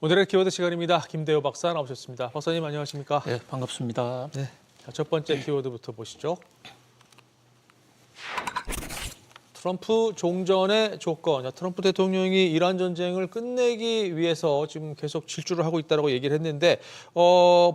오늘의 키워드 시간입니다. 김대호 박사 나오셨습니다. 박사님 안녕하십니까? 네, 반갑습니다. 네. 자, 첫 번째 키워드부터 보시죠. 트럼프 종전의 조건. 트럼프 대통령이 이란 전쟁을 끝내기 위해서 지금 계속 질주를 하고 있다고 얘기를 했는데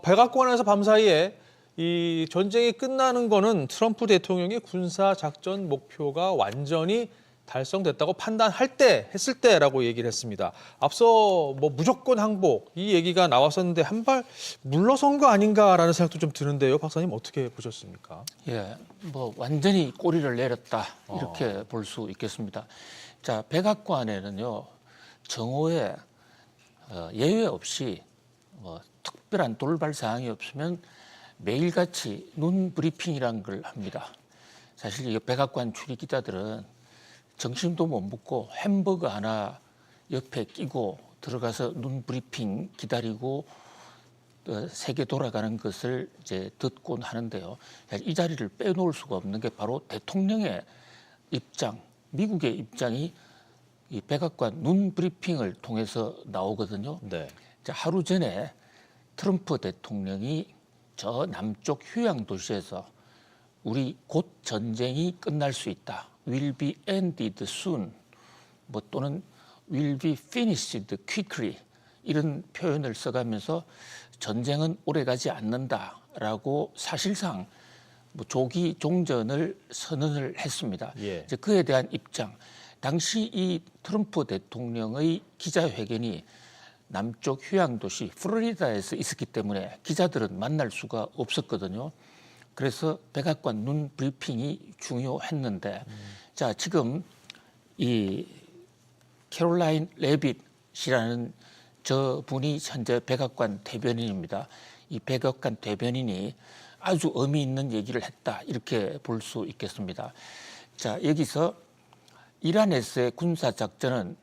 백악관에서 밤사이에 이 전쟁이 끝나는 거는 트럼프 대통령의 군사 작전 목표가 완전히 달성됐다고 판단할 때, 했을 때라고 얘기를 했습니다. 앞서 무조건 항복 이 얘기가 나왔었는데 한 발 물러선 거 아닌가라는 생각도 좀 드는데요. 박사님 어떻게 보셨습니까? 예, 완전히 꼬리를 내렸다 이렇게 볼 수 있겠습니다. 자, 백악관에는요 정오에 예외 없이 특별한 돌발 사항이 없으면 매일같이 눈 브리핑이라는 걸 합니다. 사실 이 백악관 출입 기자들은 정신도 못 먹고 햄버거 하나 옆에 끼고 들어가서 눈 브리핑 기다리고 세계 돌아가는 것을 이제 듣곤 하는데요. 이 자리를 빼놓을 수가 없는 게 바로 대통령의 입장, 미국의 입장이 이 백악관 눈 브리핑을 통해서 나오거든요. 네. 자, 하루 전에 트럼프 대통령이 저 남쪽 휴양 도시에서 우리 곧 전쟁이 끝날 수 있다. will be ended soon, 또는 will be finished quickly 이런 표현을 써가면서 전쟁은 오래가지 않는다라고 사실상 조기 종전을 선언을 했습니다. 예. 이제 그에 대한 입장, 당시 이 트럼프 대통령의 기자회견이 남쪽 휴양 도시 플로리다에서 있었기 때문에 기자들은 만날 수가 없었거든요. 그래서 백악관 눈 브리핑이 중요했는데, 자, 지금 이 캐롤라인 레빗이라는 저 분이 현재 백악관 대변인입니다. 이 백악관 대변인이 아주 의미 있는 얘기를 했다 이렇게 볼 수 있겠습니다. 자, 여기서 이란에서의 군사 작전은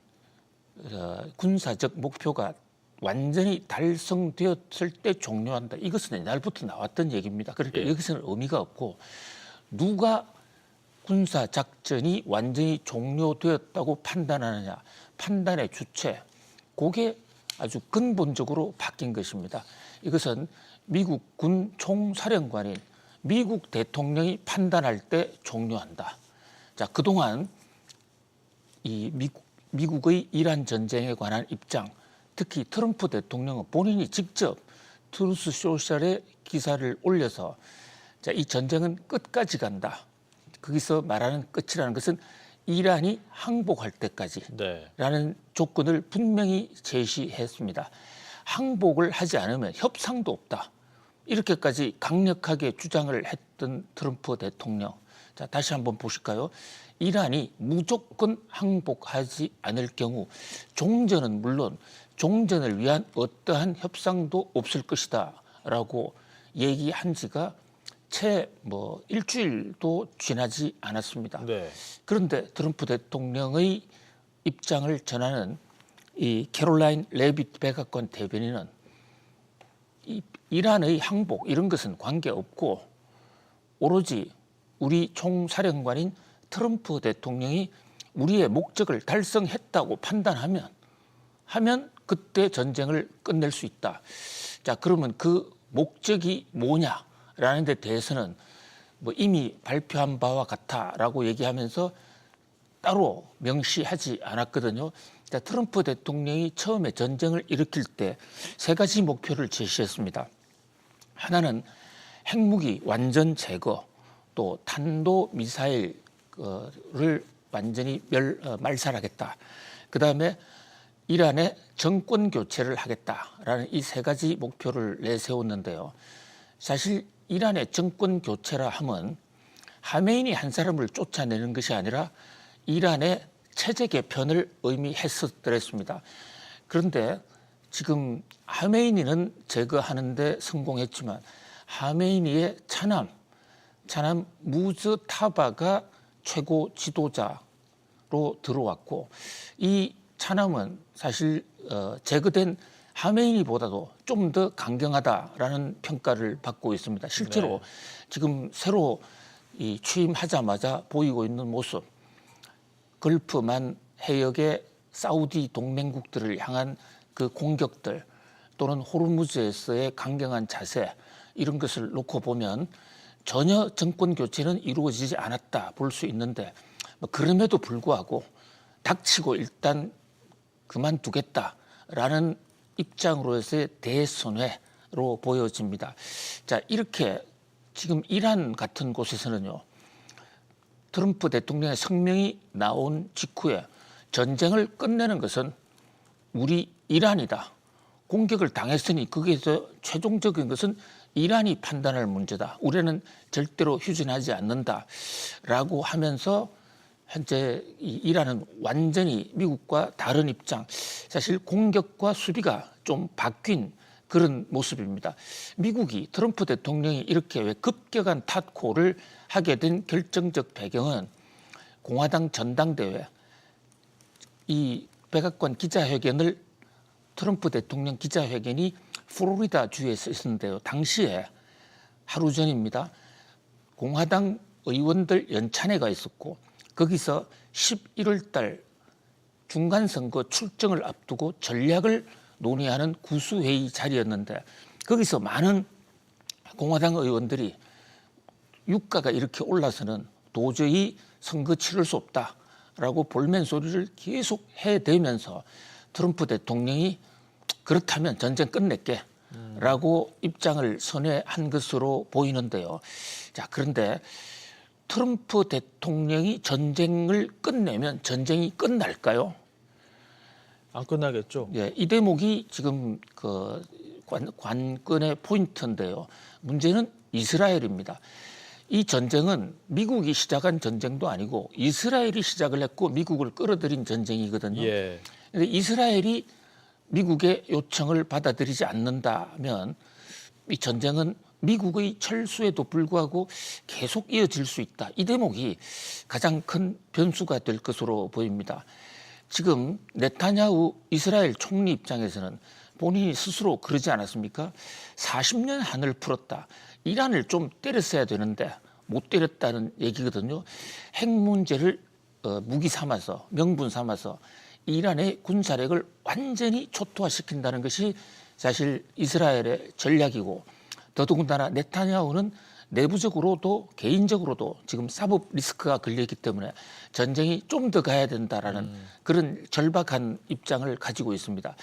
군사적 목표가 완전히 달성되었을 때 종료한다. 이것은 옛날부터 나왔던 얘기입니다. 그러니까 예. 여기서는 의미가 없고 누가 군사 작전이 완전히 종료되었다고 판단하느냐, 판단의 주체, 그게 아주 근본적으로 바뀐 것입니다. 이것은 미국 군 총사령관인 미국 대통령이 판단할 때 종료한다. 자, 그동안 이 미국의 이란 전쟁에 관한 입장, 특히 트럼프 대통령은 본인이 직접 트루스 소셜에 기사를 올려서 자, 이 전쟁은 끝까지 간다. 거기서 말하는 끝이라는 것은 이란이 항복할 때까지라는 네. 조건을 분명히 제시했습니다. 항복을 하지 않으면 협상도 없다. 이렇게까지 강력하게 주장을 했던 트럼프 대통령. 자, 다시 한번 보실까요? 이란이 무조건 항복하지 않을 경우 종전은 물론 종전을 위한 어떠한 협상도 없을 것이다라고 얘기한 지가 채 일주일도 지나지 않았습니다. 네. 그런데 트럼프 대통령의 입장을 전하는 이 캐롤라인 레빗 백악관 대변인은 이란의 항복 이런 것은 관계없고 오로지 우리 총사령관인 트럼프 대통령이 우리의 목적을 달성했다고 판단하면 그때 전쟁을 끝낼 수 있다. 자, 그러면 그 목적이 뭐냐라는 데 대해서는 이미 발표한 바와 같다라고 얘기하면서 따로 명시하지 않았거든요. 자, 트럼프 대통령이 처음에 전쟁을 일으킬 때 세 가지 목표를 제시했습니다. 하나는 핵무기 완전 제거, 또 탄도미사일을 완전히 말살하겠다. 그다음에 이란의 정권 교체를 하겠다라는 이 세 가지 목표를 내세웠는데요. 사실 이란의 정권 교체라 하면 하메이니 한 사람을 쫓아내는 것이 아니라 이란의 체제 개편을 의미했었더랬습니다. 그런데 지금 하메이니는 제거하는 데 성공했지만 하메이니의 차남 무즈타바가 최고 지도자로 들어왔고 이 차남은 사실 제거된 하메이니보다도 좀 더 강경하다라는 평가를 받고 있습니다. 실제로 네. 지금 새로 취임하자마자 보이고 있는 모습, 걸프만 해역의 사우디 동맹국들을 향한 그 공격들 또는 호르무즈에서의 강경한 자세 이런 것을 놓고 보면 전혀 정권 교체는 이루어지지 않았다 볼 수 있는데 뭐 그럼에도 불구하고 닥치고 일단 그만두겠다라는 입장으로서의 대선회로 보여집니다. 자, 이렇게 지금 이란 같은 곳에서는요. 트럼프 대통령의 성명이 나온 직후에 전쟁을 끝내는 것은 우리 이란이다. 공격을 당했으니 거기에서 최종적인 것은 이란이 판단할 문제다. 우리는 절대로 휴전하지 않는다라고 하면서 현재 이란은 완전히 미국과 다른 입장, 사실 공격과 수비가 좀 바뀐 그런 모습입니다. 미국이 트럼프 대통령이 이렇게 왜 급격한 탓코를 하게 된 결정적 배경은 공화당 전당대회 이 백악관 기자회견을 트럼프 대통령 기자회견이 플로리다 주에서 있었는데요. 당시에 하루 전입니다. 공화당 의원들 연찬회가 있었고 거기서 11월 달 중간선거 출정을 앞두고 전략을 논의하는 구수회의 자리였는데 거기서 많은 공화당 의원들이 유가가 이렇게 올라서는 도저히 선거 치를 수 없다라고 볼멘 소리를 계속 해대면서 트럼프 대통령이 그렇다면 전쟁 끝낼게 라고 입장을 선회한 것으로 보이는데요. 자, 그런데 트럼프 대통령이 전쟁을 끝내면 전쟁이 끝날까요? 안 끝나겠죠. 예, 이 대목이 지금 그 관건의 포인트인데요. 문제는 이스라엘입니다. 이 전쟁은 미국이 시작한 전쟁도 아니고 이스라엘이 시작을 했고 미국을 끌어들인 전쟁이거든요. 예. 그런데 이스라엘이 미국의 요청을 받아들이지 않는다면 이 전쟁은 미국의 철수에도 불구하고 계속 이어질 수 있다. 이 대목이 가장 큰 변수가 될 것으로 보입니다. 지금 네타냐후 이스라엘 총리 입장에서는 본인이 스스로 그러지 않았습니까? 40년 한을 풀었다. 이란을 좀 때렸어야 되는데 못 때렸다는 얘기거든요. 핵 문제를 무기 삼아서 명분 삼아서 이란의 군사력을 완전히 초토화시킨다는 것이 사실 이스라엘의 전략이고 더더군다나 네타냐후는 내부적으로도 개인적으로도 지금 사법 리스크가 걸려있기 때문에 전쟁이 좀 더 가야 된다라는 그런 절박한 입장을 가지고 있습니다.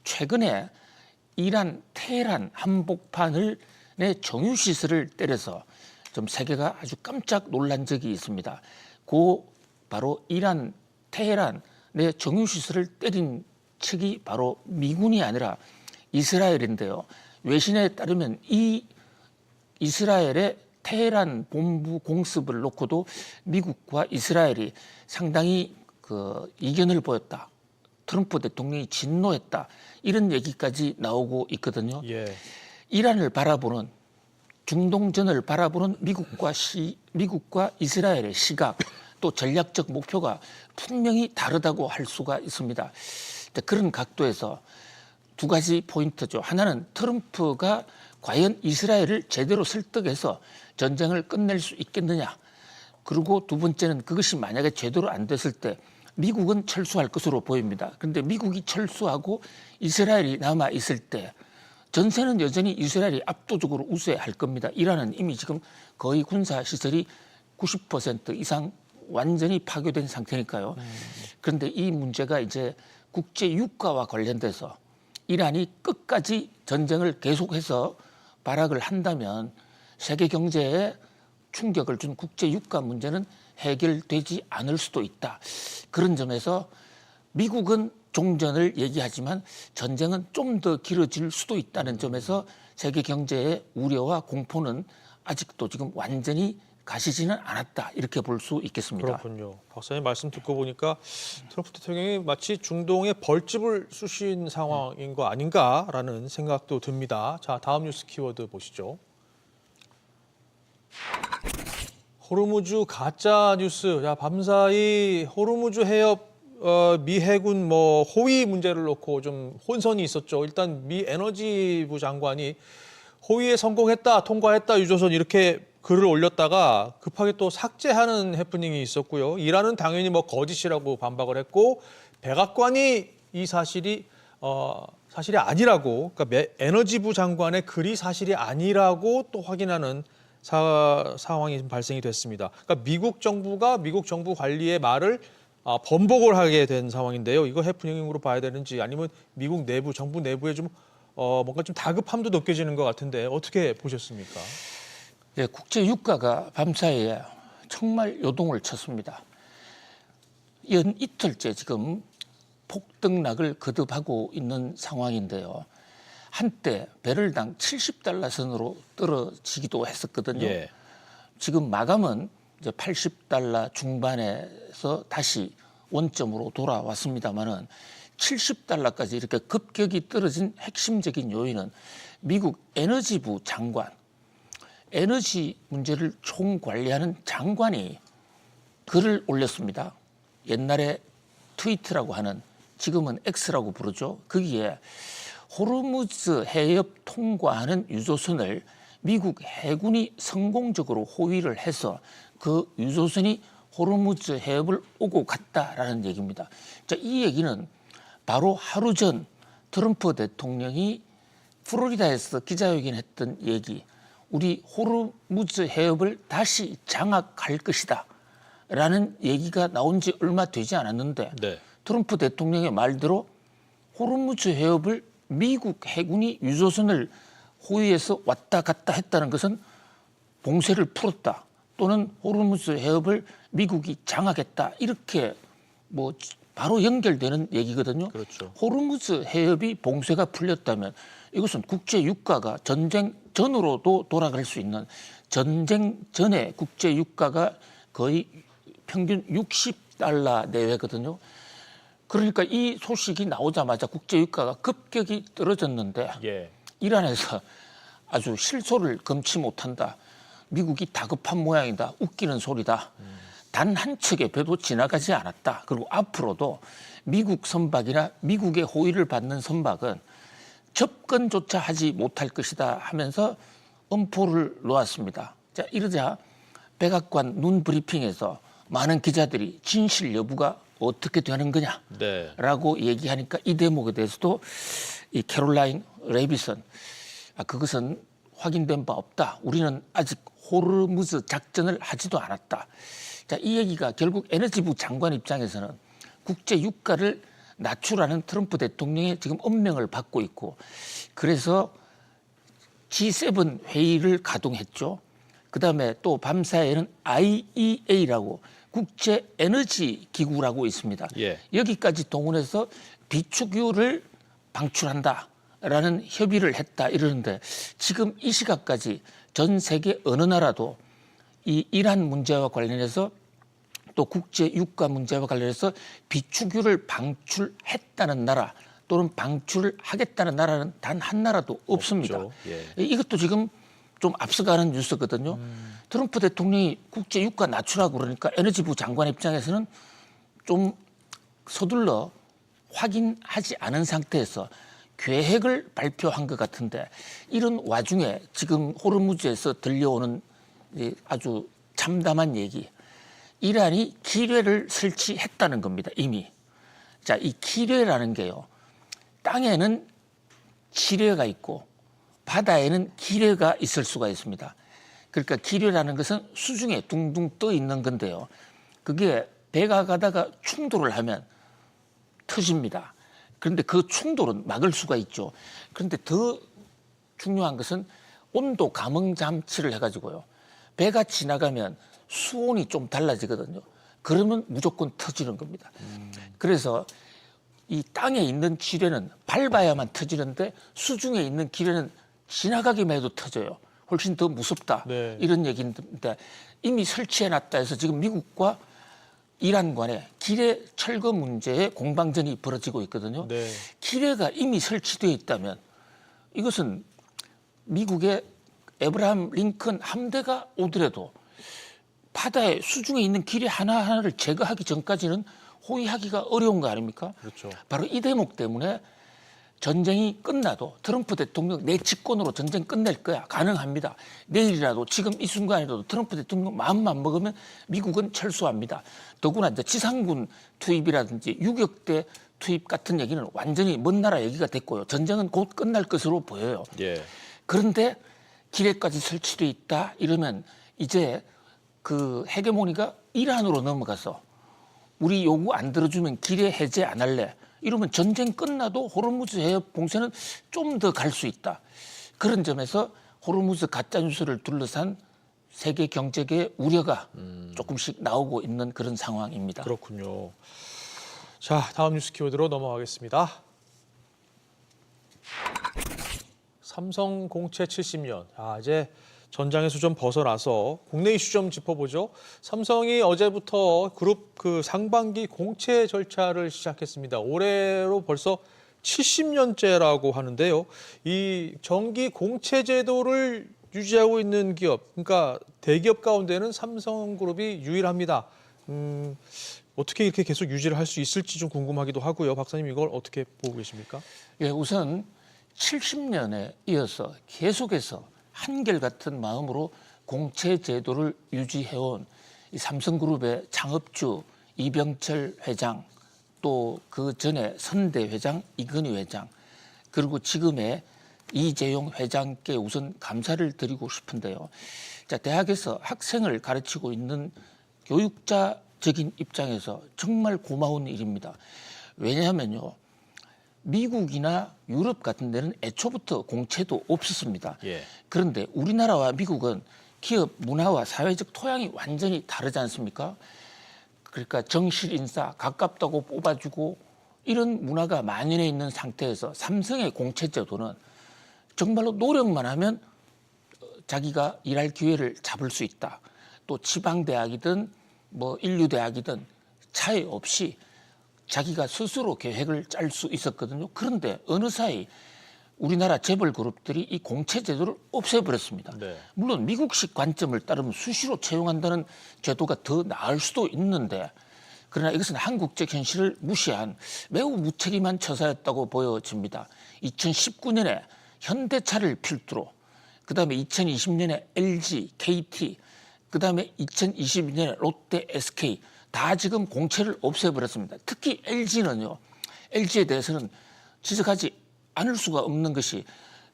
최근에 이란 테헤란 한복판을 내 정유시설을 때려서 좀 세계가 아주 깜짝 놀란 적이 있습니다. 바로 이란 테헤란 내 정유시설을 때린 측이 바로 미군이 아니라 이스라엘인데요. 외신에 따르면 이 이스라엘의 테헤란 본부 공습을 놓고도 미국과 이스라엘이 상당히 그 이견을 보였다. 트럼프 대통령이 진노했다. 이런 얘기까지 나오고 있거든요. 예. 이란을 바라보는 중동전을 바라보는 미국과 이스라엘의 시각 또 전략적 목표가 분명히 다르다고 할 수가 있습니다. 그런 각도에서 두 가지 포인트죠. 하나는 트럼프가 과연 이스라엘을 제대로 설득해서 전쟁을 끝낼 수 있겠느냐. 그리고 두 번째는 그것이 만약에 제대로 안 됐을 때 미국은 철수할 것으로 보입니다. 그런데 미국이 철수하고 이스라엘이 남아 있을 때 전세는 여전히 이스라엘이 압도적으로 우세할 겁니다. 이란은 이미 지금 거의 군사 시설이 90% 이상 완전히 파괴된 상태니까요. 그런데 이 문제가 이제 국제 유가와 관련돼서 이란이 끝까지 전쟁을 계속해서 발악을 한다면 세계 경제에 충격을 준 국제 유가 문제는 해결되지 않을 수도 있다. 그런 점에서 미국은 종전을 얘기하지만 전쟁은 좀 더 길어질 수도 있다는 점에서 세계 경제의 우려와 공포는 아직도 지금 완전히 가시지는 않았다. 이렇게 볼 수 있겠습니다. 그렇군요. 박사님 말씀 듣고 보니까 트럼프 대통령이 마치 중동에 벌집을 쑤신 상황인 거 아닌가라는 생각도 듭니다. 자, 다음 뉴스 키워드 보시죠. 호르무즈 가짜 뉴스. 자, 밤사이 호르무즈 해협 미 해군 호위 문제를 놓고 좀 혼선이 있었죠. 일단 미 에너지부 장관이 호위에 성공했다, 통과했다, 유조선 이렇게 글을 올렸다가 급하게 또 삭제하는 해프닝이 있었고요. 이란은 당연히 거짓이라고 반박을 했고 백악관이 이 사실이 사실이 아니라고, 그러니까 에너지부 장관의 글이 사실이 아니라고 또 확인하는 상황이 발생이 됐습니다. 그러니까 미국 정부가 미국 정부 관리의 말을 번복을 하게 된 상황인데요. 이거 해프닝으로 봐야 되는지 아니면 미국 내부, 정부 내부에 좀 뭔가 좀 다급함도 느껴지는 것 같은데 어떻게 보셨습니까? 네, 국제 유가가 밤사이에 정말 요동을 쳤습니다. 연 이틀째 지금 폭등락을 거듭하고 있는 상황인데요. 한때 배럴당 70달러 선으로 떨어지기도 했었거든요. 예. 지금 마감은 이제 80달러 중반에서 다시 원점으로 돌아왔습니다만은 70달러까지 이렇게 급격히 떨어진 핵심적인 요인은 미국 에너지부 장관, 에너지 문제를 총관리하는 장관이 글을 올렸습니다. 옛날에 트위트라고 하는, 지금은 X라고 부르죠. 거기에 호르무즈 해협 통과하는 유조선을 미국 해군이 성공적으로 호위를 해서 그 유조선이 호르무즈 해협을 오고 갔다라는 얘기입니다. 자, 이 얘기는 바로 하루 전 트럼프 대통령이 플로리다에서 기자회견했던 얘기, 우리 호르무즈 해협을 다시 장악할 것이다 라는 얘기가 나온 지 얼마 되지 않았는데 네. 트럼프 대통령의 말대로 호르무즈 해협을 미국 해군이 유조선을 호위해서 왔다 갔다 했다는 것은 봉쇄를 풀었다 또는 호르무즈 해협을 미국이 장악했다, 이렇게 뭐 바로 연결되는 얘기거든요. 그렇죠. 호르무즈 해협이 봉쇄가 풀렸다면 이것은 국제 유가가 전쟁 전으로도 돌아갈 수 있는, 전쟁 전에 국제 유가가 거의 평균 60달러 내외거든요. 그러니까 이 소식이 나오자마자 국제 유가가 급격히 떨어졌는데 예. 이란에서 아주 실소를 금치 못한다. 미국이 다급한 모양이다. 웃기는 소리다. 단 한 척의 배도 지나가지 않았다. 그리고 앞으로도 미국 선박이나 미국의 호의를 받는 선박은 접근조차 하지 못할 것이다 하면서 엄포를 놓았습니다. 자, 이러자 백악관 눈 브리핑에서 많은 기자들이 진실 여부가 어떻게 되는 거냐라고 얘기하니까 이 대목에 대해서도 이 캐롤라인 레비슨, 그것은 확인된 바 없다. 우리는 아직 호르무즈 작전을 하지도 않았다. 자, 이 얘기가 결국 에너지부 장관 입장에서는 국제 유가를 낮추라는 트럼프 대통령의 지금 엄명을 받고 있고, 그래서 G7 회의를 가동했죠. 그다음에 또 밤사이에는 IEA라고 국제 에너지 기구라고 있습니다. 예. 여기까지 동원해서 비축유를 방출한다라는 협의를 했다 이러는데, 지금 이 시각까지 전 세계 어느 나라도 이 이란 문제와 관련해서 또 국제 유가 문제와 관련해서 비축유를 방출했다는 나라 또는 방출을 하겠다는 나라는 단 한 나라도 없습니다. 예. 이것도 지금 좀 앞서가는 뉴스거든요. 트럼프 대통령이 국제 유가 낮추라고 그러니까 에너지부 장관 입장에서는 좀 서둘러 확인하지 않은 상태에서 계획을 발표한 것 같은데, 이런 와중에 지금 호르무즈에서 들려오는 아주 참담한 얘기, 이란이 기뢰를 설치했다는 겁니다. 이미. 자, 이 기뢰라는 게요, 땅에는 지뢰가 있고 바다에는 기뢰가 있을 수가 있습니다. 그러니까 기뢰라는 것은 수중에 둥둥 떠 있는 건데요, 그게 배가 가다가 충돌을 하면 터집니다. 그런데 그 충돌은 막을 수가 있죠. 그런데 더 중요한 것은 온도 감응 장치를 해가지고요, 배가 지나가면 수온이 좀 달라지거든요. 그러면 무조건 터지는 겁니다. 그래서 이 땅에 있는 기뢰는 밟아야만 터지는데 수중에 있는 기뢰는 지나가기만 해도 터져요. 훨씬 더 무섭다. 네. 이런 얘기인데 이미 설치해놨다 해서 지금 미국과 이란 간에 기뢰 철거 문제에 공방전이 벌어지고 있거든요. 네. 기뢰가 이미 설치되어 있다면 이것은 미국의 에브라함 링컨 함대가 오더라도 바다에 수중에 있는 기뢰 하나하나를 제거하기 전까지는 호위하기가 어려운 거 아닙니까? 그렇죠. 바로 이 대목 때문에 전쟁이 끝나도 트럼프 대통령 내 직권으로 전쟁 끝낼 거야. 가능합니다. 내일이라도 지금 이 순간이라도 트럼프 대통령 마음만 먹으면 미국은 철수합니다. 더구나 이제 지상군 투입이라든지 유격대 투입 같은 얘기는 완전히 먼 나라 얘기가 됐고요. 전쟁은 곧 끝날 것으로 보여요. 예. 그런데 기뢰까지 설치돼 있다 이러면 이제 그 헤게모니가 이란으로 넘어가서 우리 요구 안 들어주면 기뢰 해제 안 할래. 이러면 전쟁 끝나도 호르무즈 해협 봉쇄는 좀 더 갈 수 있다. 그런 점에서 호르무즈 가짜 뉴스를 둘러싼 세계 경제계의 우려가 조금씩 나오고 있는 그런 상황입니다. 그렇군요. 자, 다음 뉴스 키워드로 넘어가겠습니다. 삼성 공채 70년. 이제 전장에서 좀 벗어나서 국내 이슈 좀 짚어보죠. 삼성이 어제부터 그룹 상반기 공채 절차를 시작했습니다. 올해로 벌써 70년째라고 하는데요. 이 정기 공채 제도를 유지하고 있는 기업, 그러니까 대기업 가운데는 삼성그룹이 유일합니다. 어떻게 이렇게 계속 유지를 할 수 있을지 좀 궁금하기도 하고요. 박사님 이걸 어떻게 보고 계십니까? 예, 우선 70년에 이어서 계속해서 한결같은 마음으로 공채 제도를 유지해온 이 삼성그룹의 창업주 이병철 회장, 또 그 전에 선대 회장 이건희 회장, 그리고 지금의 이재용 회장께 우선 감사를 드리고 싶은데요. 자, 대학에서 학생을 가르치고 있는 교육자적인 입장에서 정말 고마운 일입니다. 왜냐하면요, 미국이나 유럽 같은 데는 애초부터 공채도 없었습니다. 예. 그런데 우리나라와 미국은 기업 문화와 사회적 토양이 완전히 다르지 않습니까? 그러니까 정실 인사 가깝다고 뽑아주고 이런 문화가 만연해 있는 상태에서 삼성의 공채 제도는 정말로 노력만 하면 자기가 일할 기회를 잡을 수 있다. 또 지방대학이든 뭐 인류대학이든 차이 없이 자기가 스스로 계획을 짤 수 있었거든요. 그런데 어느 사이 우리나라 재벌 그룹들이 이 공채 제도를 없애버렸습니다. 네. 물론 미국식 관점을 따르면 수시로 채용한다는 제도가 더 나을 수도 있는데, 그러나 이것은 한국적 현실을 무시한 매우 무책임한 처사였다고 보여집니다. 2019년에 현대차를 필두로, 그다음에 2020년에 LG, KT, 그다음에 2022년에 롯데, SK 다 지금 공채를 없애버렸습니다. 특히 LG는요. LG에 대해서는 지적하지 않을 수가 없는 것이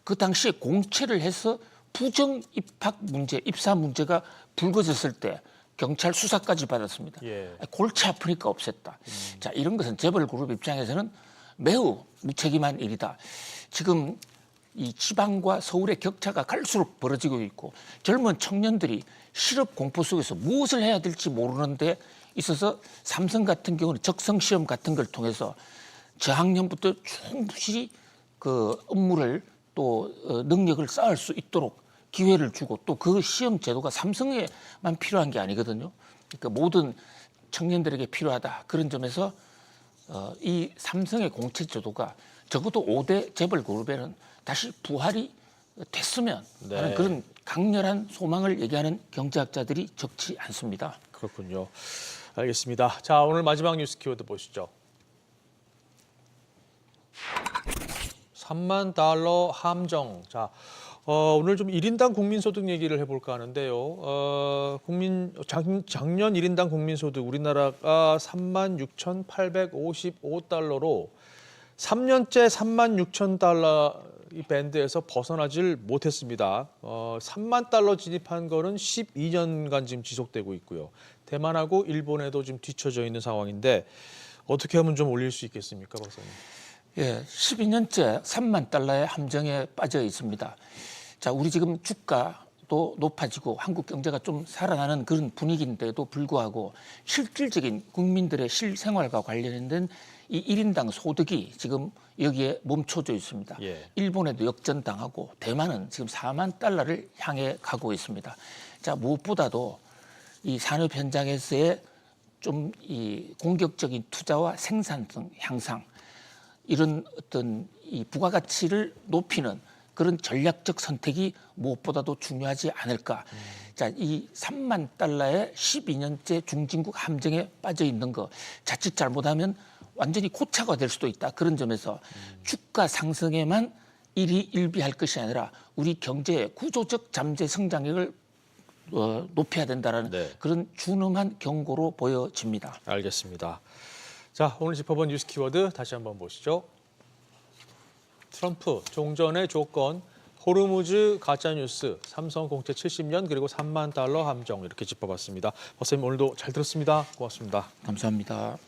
그 당시에 공채를 해서 부정 입학 문제, 입사 문제가 불거졌을 때 경찰 수사까지 받았습니다. 예. 골치 아프니까 없앴다. 자, 이런 것은 재벌 그룹 입장에서는 매우 무책임한 일이다. 지금 이 지방과 서울의 격차가 갈수록 벌어지고 있고 젊은 청년들이 실업 공포 속에서 무엇을 해야 될지 모르는데 있어서 삼성 같은 경우는 적성 시험 같은 걸 통해서 저학년부터 충분히 그 업무를 또 능력을 쌓을 수 있도록 기회를 주고, 또 그 시험 제도가 삼성에만 필요한 게 아니거든요. 그러니까 모든 청년들에게 필요하다. 그런 점에서 이 삼성의 공채 제도가 적어도 5대 재벌 그룹에는 다시 부활이 됐으면 하는 그런 강렬한 소망을 얘기하는 경제학자들이 적지 않습니다. 그렇군요. 알겠습니다. 자, 오늘 마지막 뉴스 키워드 보시죠. 3만 달러 함정. 자, 오늘 좀 1인당 국민소득 얘기를 해볼까 하는데요. 작년 1인당 국민소득 우리나라가 36,855달러로 3년째 36,000달러 이 밴드에서 벗어나질 못했습니다. 3만 달러 진입한 거는 12년간 지금 지속되고 있고요. 대만하고 일본에도 지금 뒤처져 있는 상황인데 어떻게 하면 좀 올릴 수 있겠습니까, 박사님? 예, 12년째 3만 달러의 함정에 빠져 있습니다. 자, 우리 지금 주가도 높아지고 한국 경제가 좀 살아나는 그런 분위기인데도 불구하고 실질적인 국민들의 실생활과 관련된 이 1인당 소득이 지금 여기에 멈춰져 있습니다. 예. 일본에도 역전당하고 대만은 지금 4만 달러를 향해 가고 있습니다. 자, 무엇보다도 이 산업 현장에서의 좀 이 공격적인 투자와 생산성 향상, 이런 어떤 이 부가가치를 높이는 그런 전략적 선택이 무엇보다도 중요하지 않을까. 자, 이 3만 달러의 12년째 중진국 함정에 빠져 있는 거 자칫 잘못하면 완전히 고차가 될 수도 있다. 그런 점에서 주가 상승에만 일희일비할 것이 아니라 우리 경제의 구조적 잠재 성장력을 높여야 된다는 네. 그런 준엄한 경고로 보여집니다. 알겠습니다. 자, 오늘 짚어본 뉴스 키워드 다시 한번 보시죠. 트럼프 종전의 조건, 호르무즈 가짜뉴스, 삼성 공채 70년 그리고 3만 달러 함정 이렇게 짚어봤습니다. 박사님 오늘도 잘 들었습니다. 고맙습니다. 감사합니다.